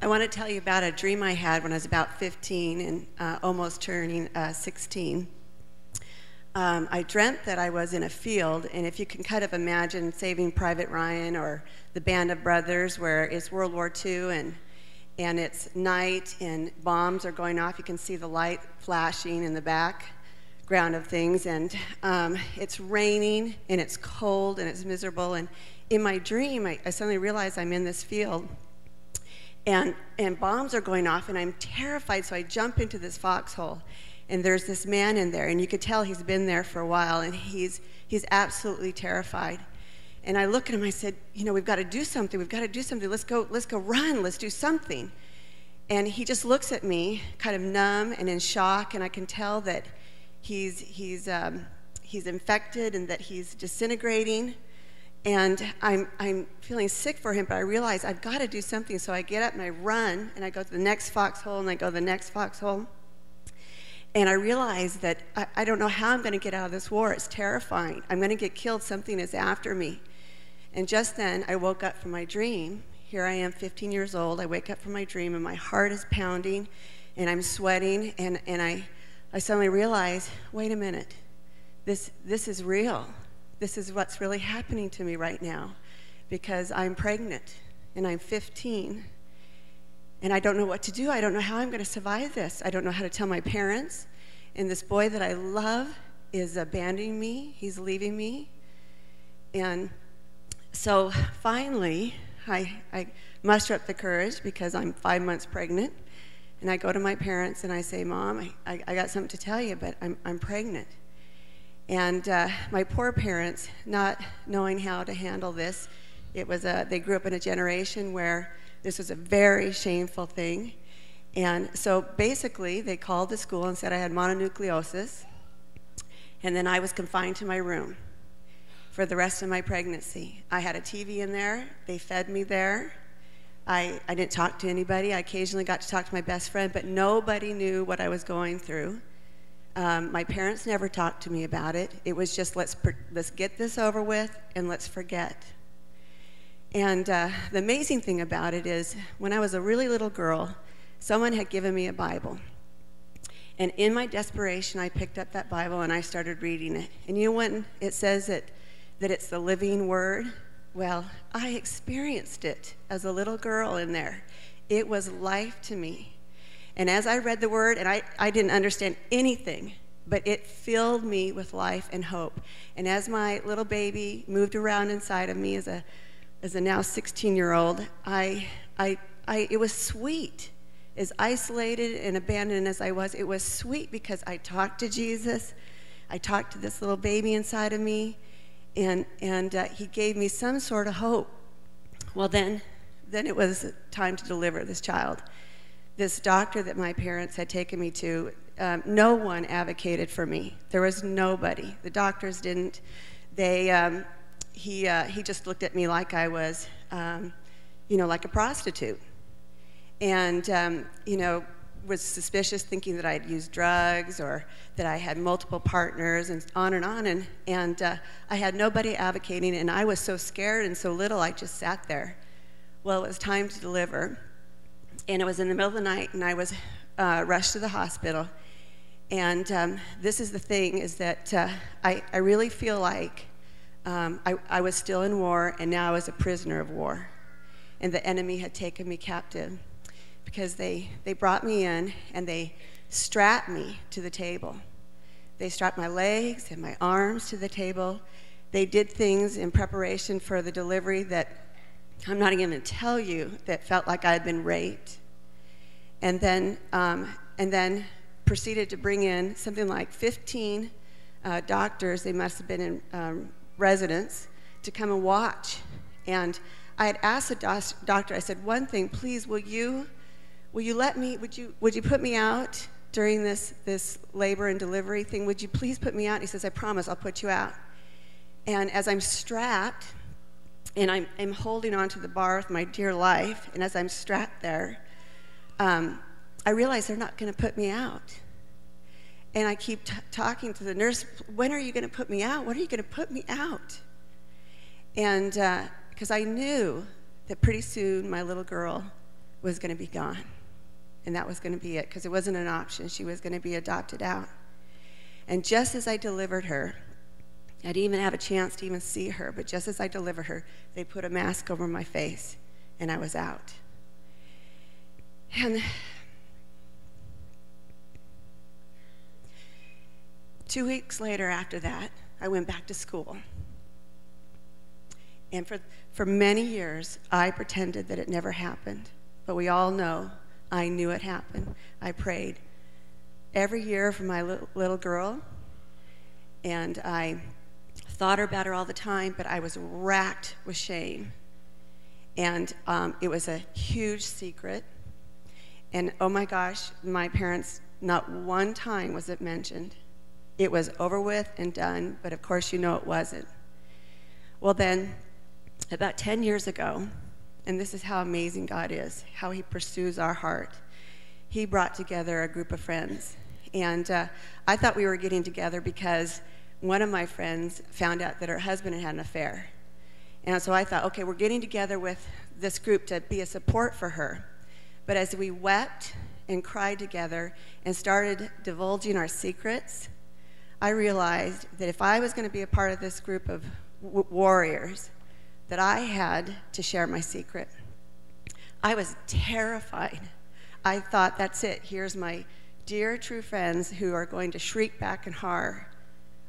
I want to tell you about a dream I had when I was about 15 and almost turning 16. I dreamt that I was in a field, and if you can kind of imagine Saving Private Ryan or The Band of Brothers, where it's World War II and it's night and bombs are going off, you can see the light flashing in the background of things, and it's raining and it's cold and it's miserable, and in my dream I suddenly realize I'm in this field and bombs are going off and I'm terrified, so I jump into this foxhole. And there's this man in there, and you could tell he's been there for a while, and he's absolutely terrified. And I look at him, I said, you know, we've got to do something, let's go run, let's do something. And he just looks at me, kind of numb and in shock, and I can tell that he's infected and that he's disintegrating. And I'm feeling sick for him, but I realize I've got to do something, so I get up and I run, and I go to the next foxhole, and I go to the next foxhole. And I realized that I don't know how I'm going to get out of this war. It's terrifying. I'm going to get killed. Something is after me. And just then, I woke up from my dream. Here I am, 15 years old. I wake up from my dream, and my heart is pounding, and I'm sweating. And I suddenly realize, wait a minute. This is real. This is what's really happening to me right now, because I'm pregnant, and I'm 15. And I don't know what to do. I don't know how I'm going to survive this. I don't know how to tell my parents. And this boy that I love is abandoning me. He's leaving me. And so finally, I muster up the courage, because I'm 5 months pregnant. And I go to my parents and I say, Mom, I got something to tell you, but I'm pregnant. And my poor parents, not knowing how to handle this, they grew up in a generation where this was a very shameful thing. And so basically, they called the school and said I had mononucleosis, and then I was confined to my room for the rest of my pregnancy. I had a TV in there. They fed me there. I didn't talk to anybody. I occasionally got to talk to my best friend, but nobody knew what I was going through. My parents never talked to me about it. It was just, let's get this over with and let's forget. And the amazing thing about it is, when I was a really little girl, someone had given me a Bible. And in my desperation, I picked up that Bible and I started reading it. And you know when it says that it's the living Word? Well, I experienced it as a little girl in there. It was life to me. And as I read the Word, and I didn't understand anything, but it filled me with life and hope. And as my little baby moved around inside of me as a now 16-year-old, it was sweet. As isolated and abandoned as I was, it was sweet because I talked to Jesus. I talked to this little baby inside of me, and he gave me some sort of hope. Well, then it was time to deliver this child. This doctor that my parents had taken me to, no one advocated for me. There was nobody. The doctors didn't. He just looked at me like I was, like a prostitute. And, was suspicious, thinking that I'd used drugs or that I had multiple partners and on. And I had nobody advocating, and I was so scared and so little, I just sat there. Well, it was time to deliver. And it was in the middle of the night, and I was rushed to the hospital. And this is the thing, is that I really feel like I was still in war, and now I was a prisoner of war. And the enemy had taken me captive, because they brought me in and they strapped me to the table. They strapped my legs and my arms to the table. They did things in preparation for the delivery that I'm not even going to tell you, that felt like I had been raped. And then proceeded to bring in something like 15 doctors. They must have been in residence to come and watch. And I had asked the doctor, I said, one thing, please, will you let me, would you put me out during this labor and delivery thing? Would you please put me out? He says, I promise, I'll put you out. And as I'm strapped, and I'm holding on to the bar with my dear life, and as I'm strapped there, I realize they're not going to put me out. And I keep talking to the nurse, when are you going to put me out? When are you going to put me out? And because I knew that pretty soon my little girl was going to be gone. And that was going to be it, because it wasn't an option. She was going to be adopted out. And just as I delivered her, I didn't even have a chance to even see her, but just as I delivered her, they put a mask over my face, and I was out. And 2 weeks later after that, I went back to school. And for many years, I pretended that it never happened. But we all know I knew it happened. I prayed every year for my little girl, and I thought about her all the time, but I was racked with shame. And it was a huge secret. And oh my gosh, my parents, not one time was it mentioned. It was over with and done, but of course you know it wasn't. Well then, about 10 years ago, and this is how amazing God is, how he pursues our heart, he brought together a group of friends. And I thought we were getting together because one of my friends found out that her husband had an affair. And so I thought, okay, we're getting together with this group to be a support for her. But as we wept and cried together and started divulging our secrets, I realized that if I was going to be a part of this group of warriors, that I had to share my secret. I was terrified. I thought, that's it. Here's my dear true friends who are going to shriek back in horror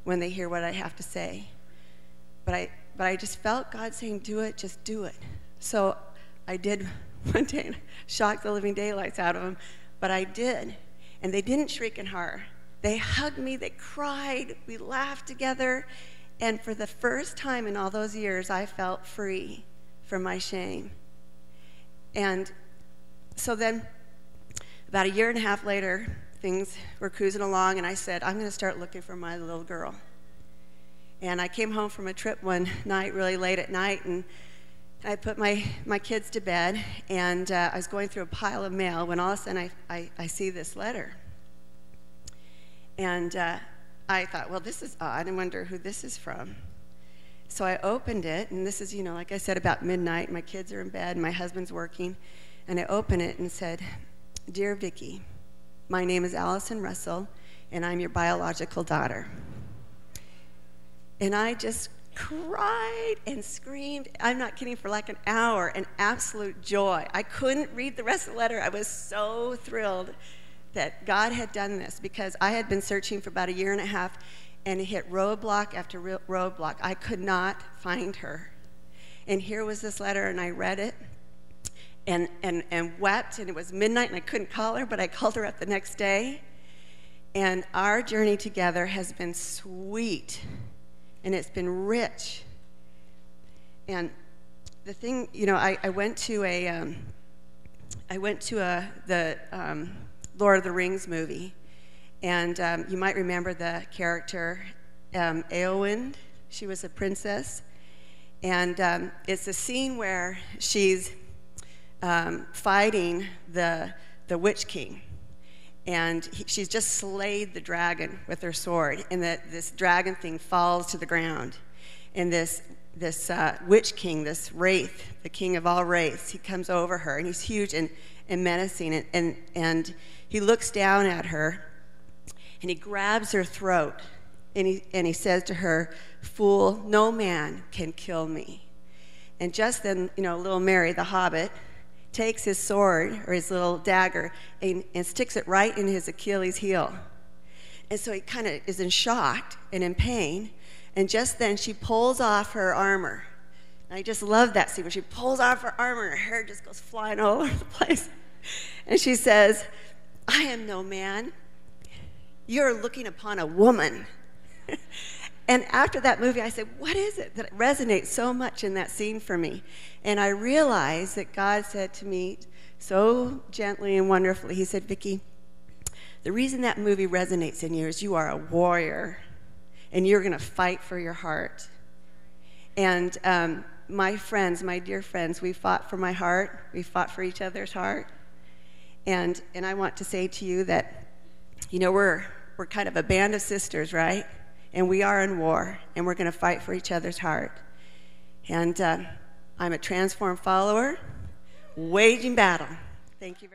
when they hear what I have to say. But I just felt God saying, do it, just do it. So I did one day and shocked the living daylights out of them, but I did. And they didn't shriek in horror. They hugged me, they cried, we laughed together, and for the first time in all those years, I felt free from my shame. And so then, about 1.5 years later, things were cruising along, and I said, I'm going to start looking for my little girl. And I came home from a trip one night, really late at night, and I put my kids to bed, and I was going through a pile of mail when all of a sudden I see this letter. And I thought, well, this is odd. I wonder who this is from. So I opened it, and this is, like I said, about midnight. My kids are in bed, and my husband's working. And I opened it and said, Dear Vicki, my name is Allison Russell, and I'm your biological daughter. And I just cried and screamed. I'm not kidding, for like an hour, in absolute joy. I couldn't read the rest of the letter. I was so thrilled that God had done this, because I had been searching for about 1.5 years and hit roadblock after roadblock. I could not find her. And here was this letter, and I read it and wept, and it was midnight, and I couldn't call her, but I called her up the next day. And our journey together has been sweet, and it's been rich. And the thing, I went to the Lord of the Rings movie, and you might remember the character Eowyn. She was a princess, and it's a scene where she's fighting the Witch King, and she's just slayed the dragon with her sword, and this dragon thing falls to the ground, and this Witch King, this wraith, the king of all wraiths, he comes over her, and he's huge and menacing, and he looks down at her, and he grabs her throat, and he says to her, "Fool, no man can kill me." And just then, little Mary, the hobbit, takes his sword, or his little dagger, and sticks it right in his Achilles heel. And so he kind of is in shock and in pain, and just then she pulls off her armor. And I just love that scene where she pulls off her armor, and her hair just goes flying all over the place. And she says, "I am no man. You're looking upon a woman." And after that movie, I said, what is it that resonates so much in that scene for me? And I realized that God said to me so gently and wonderfully, he said, "Vicki, the reason that movie resonates in you is you are a warrior, and you're going to fight for your heart." And my friends, my dear friends, we fought for my heart. We fought for each other's heart. And I want to say to you that, we're kind of a band of sisters, right? And we are in war, and we're going to fight for each other's heart. And I'm a transformed follower, waging battle Thank you very much.